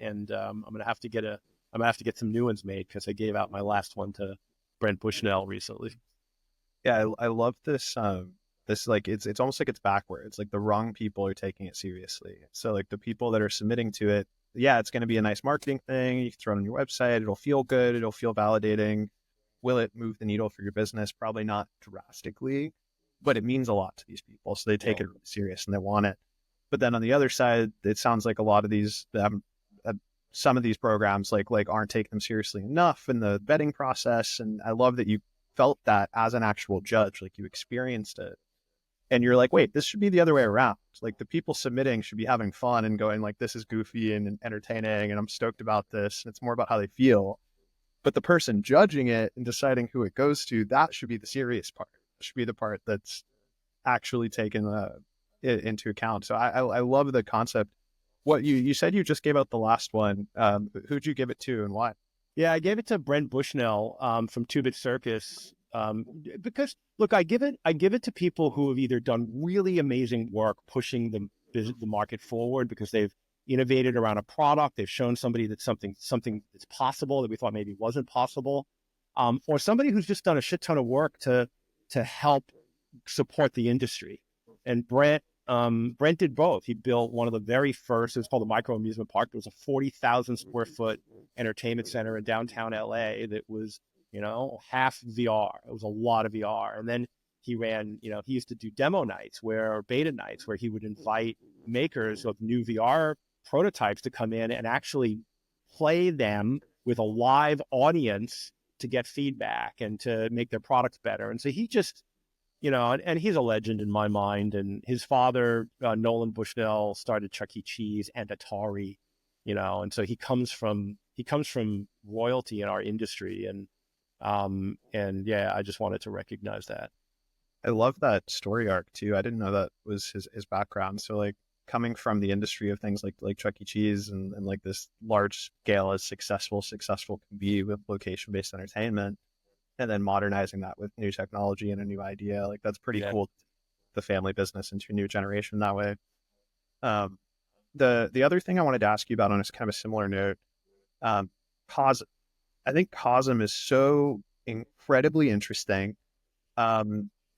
And I'm going to have to get some new ones made because I gave out my last one to Brent Bushnell recently. Yeah, I love this. This like it's almost like it's backwards. Like the wrong people are taking it seriously. So like the people that are submitting to it, yeah, it's going to be a nice marketing thing. You can throw it on your website. It'll feel good. It'll feel validating. Will it move the needle for your business? Probably not drastically, but it means a lot to these people. So they take it really serious and they want it. But then on the other side, it sounds like a lot of these. Some of these programs like aren't taking them seriously enough in the vetting process. And I love that you felt that as an actual judge, like you experienced it and you're like, wait, this should be the other way around. Like the people submitting should be having fun and going like, this is goofy and entertaining and I'm stoked about this. And it's more about how they feel. But the person judging it and deciding who it goes to, that should be the serious part. It should be the part that's actually taken into account. So I love the concept. What you said you just gave out the last one. Who'd you give it to and why? Yeah, I gave it to Brent Bushnell from Two Bit Circus because look, I give it to people who have either done really amazing work pushing the market forward because they've innovated around a product, they've shown somebody that something that's possible that we thought maybe wasn't possible, or somebody who's just done a shit ton of work to help support the industry. And Brent did both. He built one of the very first, it was called the Micro Amusement Park. It was a 40,000 square foot entertainment center in downtown LA that was, half VR. It was a lot of VR. And then he ran, he used to do demo nights or beta nights where he would invite makers of new VR prototypes to come in and actually play them with a live audience to get feedback and to make their products better. And so he just, and he's a legend in my mind. And his father, Nolan Bushnell, started Chuck E. Cheese and Atari, and so he comes from royalty in our industry. And yeah, I just wanted to recognize that. I love that story arc too. I didn't know that was his background. So like coming from the industry of things like Chuck E. Cheese and like this large scale as successful can be with location based entertainment, and then modernizing that with new technology and a new idea. Like that's pretty cool. The family business into a new generation that way. The other thing I wanted to ask you about on a kind of a similar note, Cosm. I think Cosm is so incredibly interesting.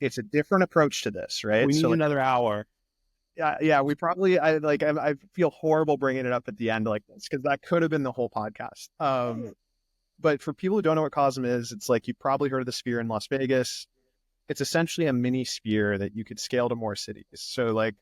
It's a different approach to this, right? We need another hour. Yeah. We probably, I feel horrible bringing it up at the end like this because that could have been the whole podcast. But for people who don't know what Cosm is, it's like, you've probably heard of the Sphere in Las Vegas. It's essentially a mini sphere that you could scale to more cities. So like,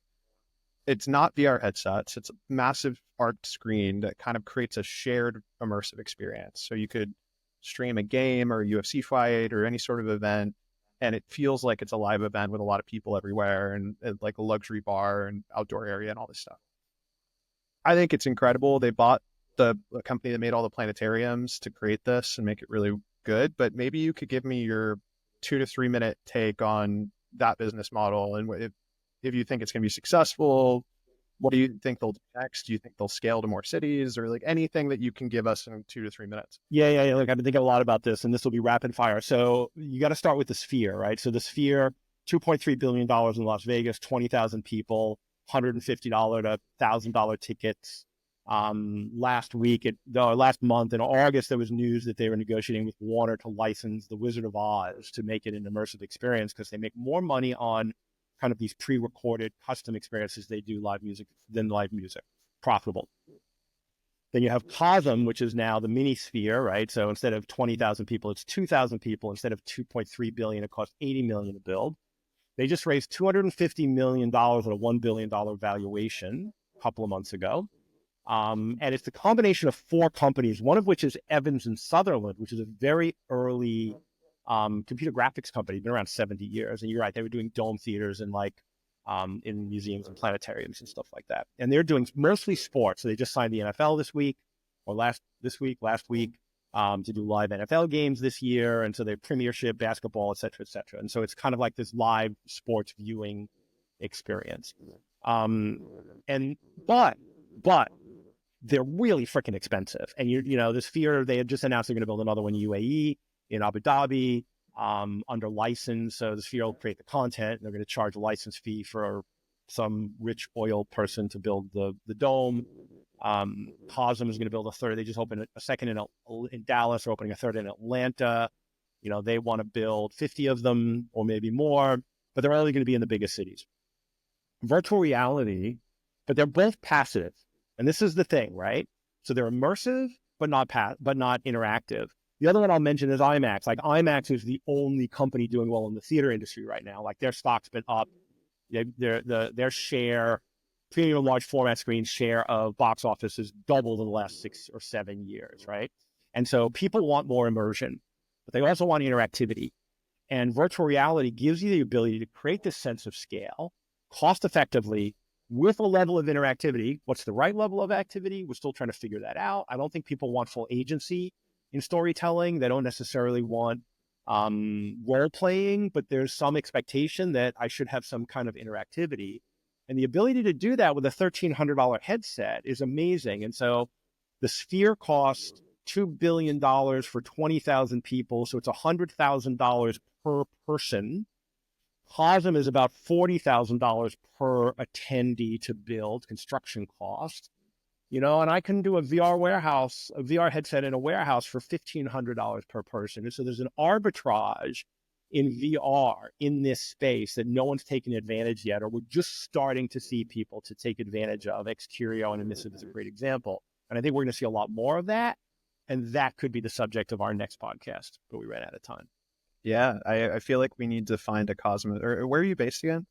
it's not VR headsets. It's a massive arced screen that kind of creates a shared immersive experience. So you could stream a game or a UFC fight or any sort of event, and it feels like it's a live event with a lot of people everywhere and like a luxury bar and outdoor area and all this stuff. I think it's incredible. They bought the company that made all the planetariums to create this and make it really good. But maybe you could give me your 2 to 3 minute take on that business model, and if you think it's going to be successful. What do you think they'll do next? Do you think they'll scale to more cities, or like anything that you can give us in 2 to 3 minutes? Yeah. Look, I've been thinking a lot about this, and this will be rapid fire. So you got to start with the Sphere, right? So the Sphere, $2.3 billion in Las Vegas, 20,000 people, $150 to $1,000 tickets. Last month in August, there was news that they were negotiating with Warner to license The Wizard of Oz to make it an immersive experience because they make more money on kind of these pre-recorded custom experiences they do live music. Profitable. Then you have Cosm, which is now the mini sphere, right? So instead of 20,000 people, it's 2,000 people. Instead of 2.3 billion, it costs 80 million to build. They just raised $250 million at a $1 billion valuation a couple of months ago. And it's the combination of 4 companies, one of which is Evans and Sutherland, which is a very early computer graphics company, been around 70 years. And you're right, they were doing dome theaters and like in museums and planetariums and stuff like that. And they're doing mostly sports. So they just signed the NFL last week to do live NFL games this year. And so they have Premiership, basketball, et cetera, et cetera. And so it's kind of like this live sports viewing experience. But they're really freaking expensive. And the Sphere, they had just announced they're going to build another one in UAE, in Abu Dhabi, under license. So the Sphere will create the content, and they're going to charge a license fee for some rich oil person to build the dome. Cosm is going to build a third. They just opened a second in Dallas. They're opening a third in Atlanta. They want to build 50 of them or maybe more, but they're only going to be in the biggest cities. Virtual reality, but they're both passive. And this is the thing, right? So they're immersive, but not interactive. The other one I'll mention is IMAX. Like IMAX is the only company doing well in the theater industry right now. Like their stock's been up. Their share, premium large format screen share of box office has doubled in the last 6 or 7 years, right? And so people want more immersion, but they also want interactivity. And virtual reality gives you the ability to create this sense of scale cost effectively with a level of interactivity. What's the right level of activity? We're still trying to figure that out. I don't think people want full agency in storytelling. They don't necessarily want role playing, but there's some expectation that I should have some kind of interactivity. And the ability to do that with a $1,300 headset is amazing. And so the Sphere costs $2 billion for 20,000 people. So it's $100,000 per person. Cosm is about $40,000 per attendee to build, construction cost. And I can do a VR headset in a warehouse for $1,500 per person. And so there's an arbitrage in VR in this space that no one's taken advantage yet, or we're just starting to see people to take advantage of. Xcurio and immersive is a great example. And I think we're going to see a lot more of that. And that could be the subject of our next podcast, but we ran out of time. Yeah, I feel like we need to find a Cosmo. Or where are you based again?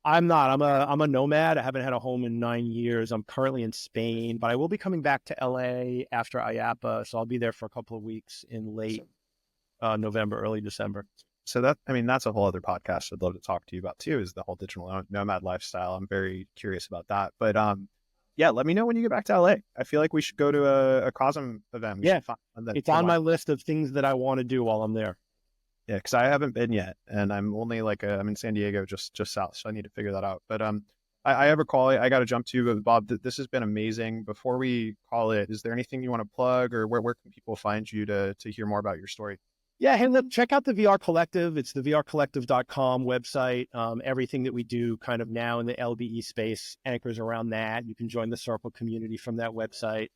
I'm not. I'm a nomad. I haven't had a home in 9 years. I'm currently in Spain, but I will be coming back to LA after IAPA, so I'll be there for a couple of weeks in late November, early December. So that's a whole other podcast I'd love to talk to you about too, is the whole digital nomad lifestyle. I'm very curious about that. But yeah, let me know when you get back to LA. I feel like we should go to a COSM event. Yeah, it's on my list of things that I want to do while I'm there. Yeah, because I haven't been yet, and I'm only I'm in San Diego, just south, so I need to figure that out. But I have a call I got to jump to. But Bob, this has been amazing. Before we call it, is there anything you want to plug, or where can people find you to hear more about your story? Yeah, hey, look, check out the VR Collective. It's the vrcollective.com website. Everything that we do kind of now in the LBE space anchors around that. You can join the Circle community from that website.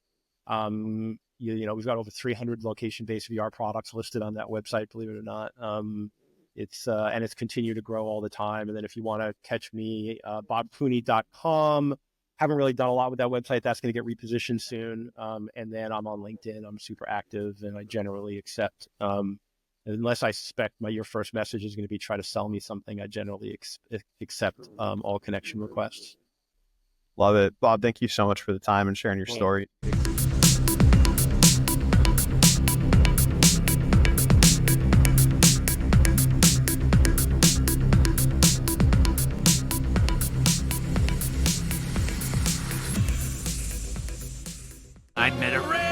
You know, we've got over 300 location-based VR products listed on that website, believe it or not. It's continued to grow all the time. And then if you want to catch me, bobcooney.com. Haven't really done a lot with that website. That's going to get repositioned soon. And then I'm on LinkedIn. I'm super active, and I generally accept, unless I suspect your first message is going to be try to sell me something, I generally accept all connection requests. Love it. Bob, thank you so much for the time and sharing your story. I met a Rick.